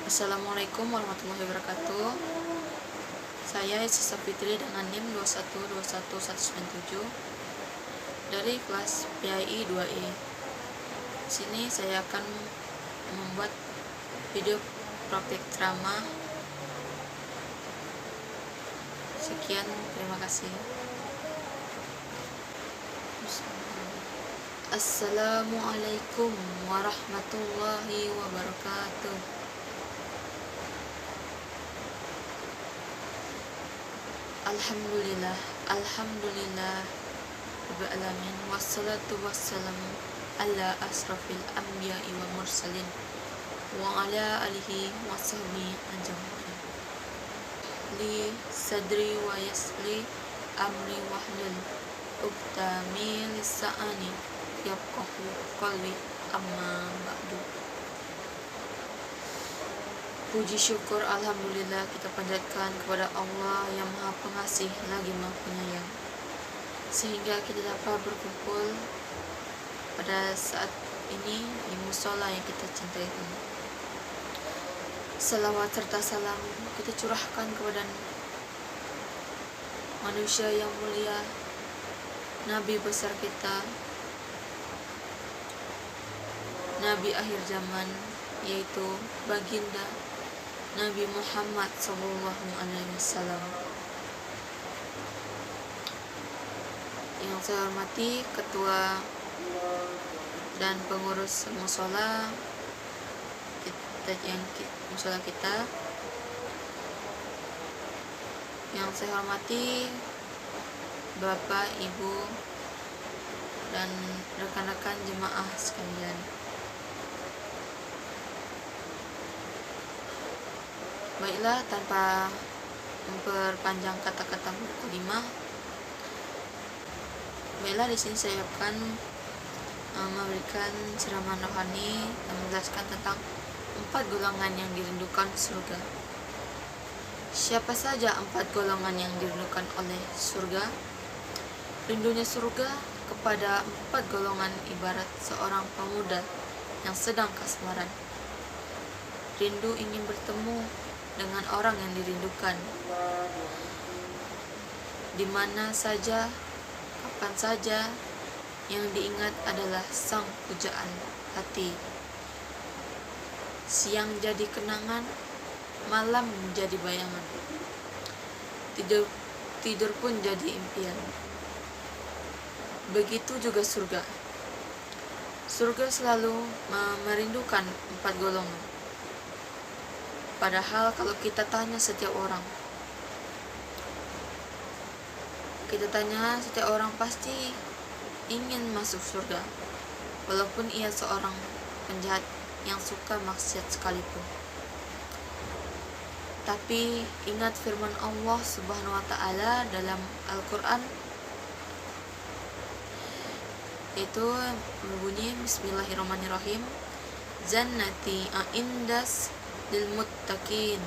Assalamualaikum warahmatullahi wabarakatuh. Saya Sisa Fitri dengan NIM 2121197 dari kelas PAI 2E. Di sini saya akan membuat video praktik drama. Sekian, terima kasih. Assalamualaikum warahmatullahi wabarakatuh. Alhamdulillah Rabbil alamin, wassalatu wassalamu ala asrafil anbiya'i wa mursalin wa ala alihi wa sahbihi ajma'in. Li sadri wa yasli amri wahlul uqdami lisani yafqahu qawli, amma ba'du. Puji syukur alhamdulillah kita panjatkan kepada Allah yang Maha Pengasih lagi Maha Penyayang, sehingga kita dapat berkumpul pada saat ini di musola yang kita cintai ini. Salawat serta salam kita curahkan kepada manusia yang mulia, Nabi besar kita, Nabi akhir zaman, yaitu baginda Nabi Muhammad SAW. Yang saya hormati ketua dan pengurus musola kita. Yang saya hormati Bapak, Ibu, dan rekan-rekan jemaah sekalian. Baiklah, tanpa memperpanjang kata-kata mukadimah, baiklah di sini saya akan memberikan ceramah rohani dan menjelaskan tentang 4 golongan yang dirindukan surga. Siapa saja 4 golongan yang dirindukan oleh surga? Rindunya surga kepada 4 golongan ibarat seorang pemuda yang sedang kasmaran. Rindu ingin bertemu dengan orang yang dirindukan, di mana saja, kapan saja. Yang diingat adalah sang pujaan hati. Siang jadi kenangan, malam menjadi bayangan, tidur pun jadi impian. Begitu juga surga. Surga selalu merindukan 4 golongan. Padahal kalau kita tanya setiap orang pasti ingin masuk surga, walaupun ia seorang penjahat yang suka maksiat sekalipun. Tapi ingat firman Allah Subhanahu wa Ta'ala dalam Al-Quran, itu berbunyi Bismillahirrahmanirrahim, Jannati a'indas lil muttaqin,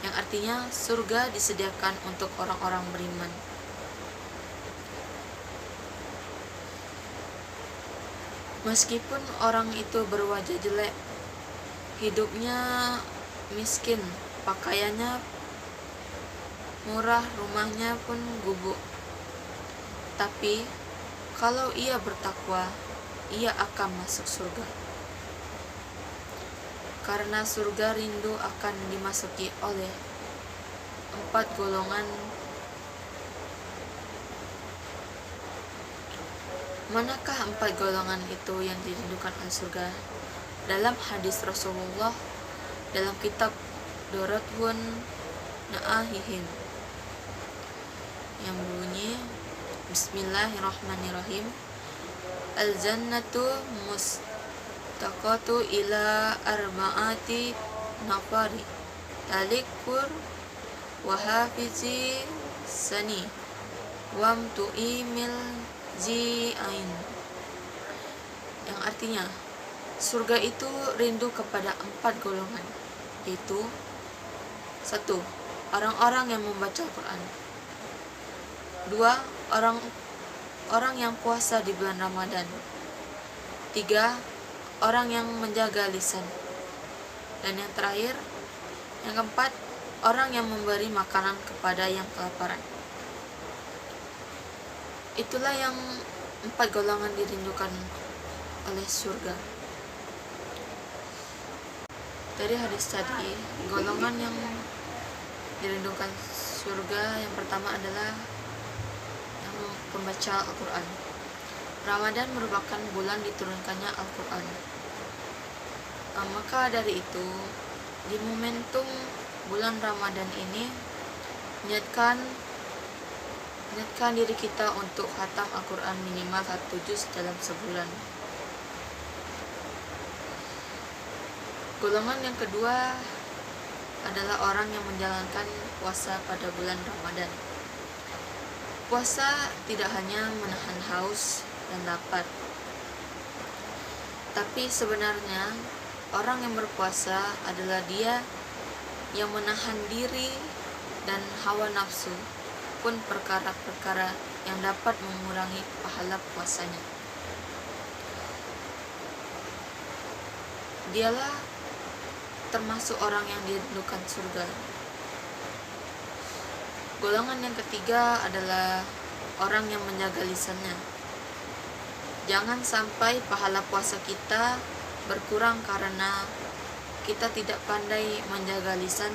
yang artinya surga disediakan untuk orang-orang beriman. Meskipun orang itu berwajah jelek, hidupnya miskin, pakaiannya murah, rumahnya pun gubuk, tapi kalau ia bertakwa, ia akan masuk surga. Karena surga rindu akan dimasuki oleh 4 golongan. Manakah 4 golongan itu yang dirindukan oleh surga? Dalam hadis Rasulullah dalam kitab Doratun Na'ahihim yang bunyi Bismillahirrahmanirrahim, Al-jannatu mustaqatu ila arba'ati nafari talikur wahafizi sani wamtu'imil zi'ain, yang artinya surga itu rindu kepada 4 golongan, yaitu 1. Orang-orang yang membaca Al-Quran. 2. Orang yang puasa di bulan Ramadan. 3. Orang yang menjaga lisan. Dan yang terakhir, Yang keempat, orang yang memberi makanan kepada yang kelaparan. Itulah yang 4 golongan dirindukan oleh surga. Dari hadis tadi, golongan yang dirindukan surga yang pertama adalah yang pembaca Al-Quran. Ramadan merupakan bulan diturunkannya Al-Quran. Maka dari itu, di momentum bulan Ramadan ini, niatkan diri kita untuk khatam Al-Quran minimal 1 juz dalam sebulan. Golongan yang kedua adalah orang yang menjalankan puasa pada bulan Ramadan. Puasa tidak hanya menahan haus dan lapar, tapi sebenarnya orang yang berpuasa adalah dia yang menahan diri dan hawa nafsu pun perkara-perkara yang dapat mengurangi pahala puasanya. Dialah termasuk orang yang dirindukan surga. Golongan yang ketiga adalah orang yang menjaga lisannya. Jangan sampai pahala puasa kita berkurang karena kita tidak pandai menjaga lisan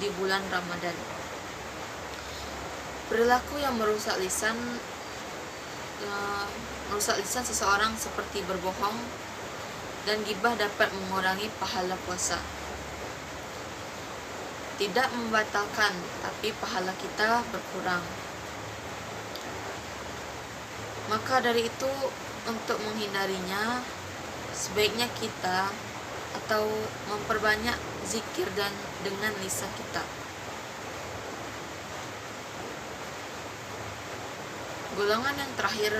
di bulan Ramadan. Perilaku yang merusak lisan seseorang seperti berbohong dan gibah dapat mengurangi pahala puasa. Tidak membatalkan, tapi pahala kita berkurang. Maka dari itu, untuk menghindarinya, sebaiknya kita atau memperbanyak zikir dan dengan lisan kita. Golongan yang terakhir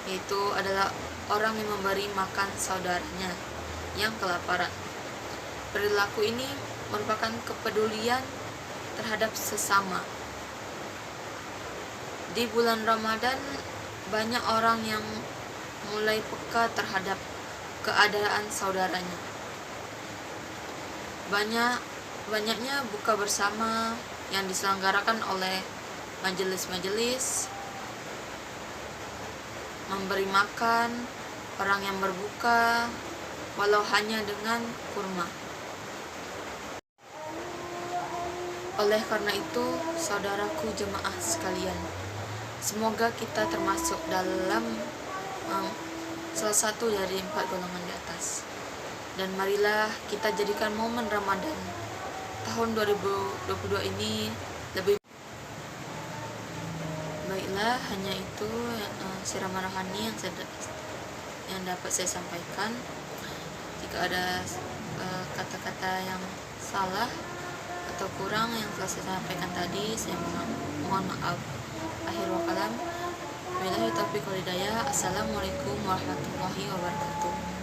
yaitu adalah orang yang memberi makan saudaranya yang kelaparan. Perilaku ini merupakan kepedulian terhadap sesama. Di bulan Ramadan, banyak orang yang mulai peka terhadap keadaan saudaranya. Banyaknya buka bersama yang diselenggarakan oleh majelis-majelis, memberi makan orang yang berbuka walau hanya dengan kurma. Oleh karena itu, saudaraku jemaah sekalian, semoga kita termasuk dalam salah satu dari 4 golongan di atas. Dan marilah kita jadikan momen Ramadan tahun 2022 ini lebih. Baiklah, hanya itu siraman rohani yang dapat saya sampaikan. Jika ada kata-kata yang salah atau kurang yang telah saya sampaikan tadi, saya mohon maaf. Akhir wa kalam, billahi taufiq wal hidayah. Assalamualaikum warahmatullahi wabarakatuh.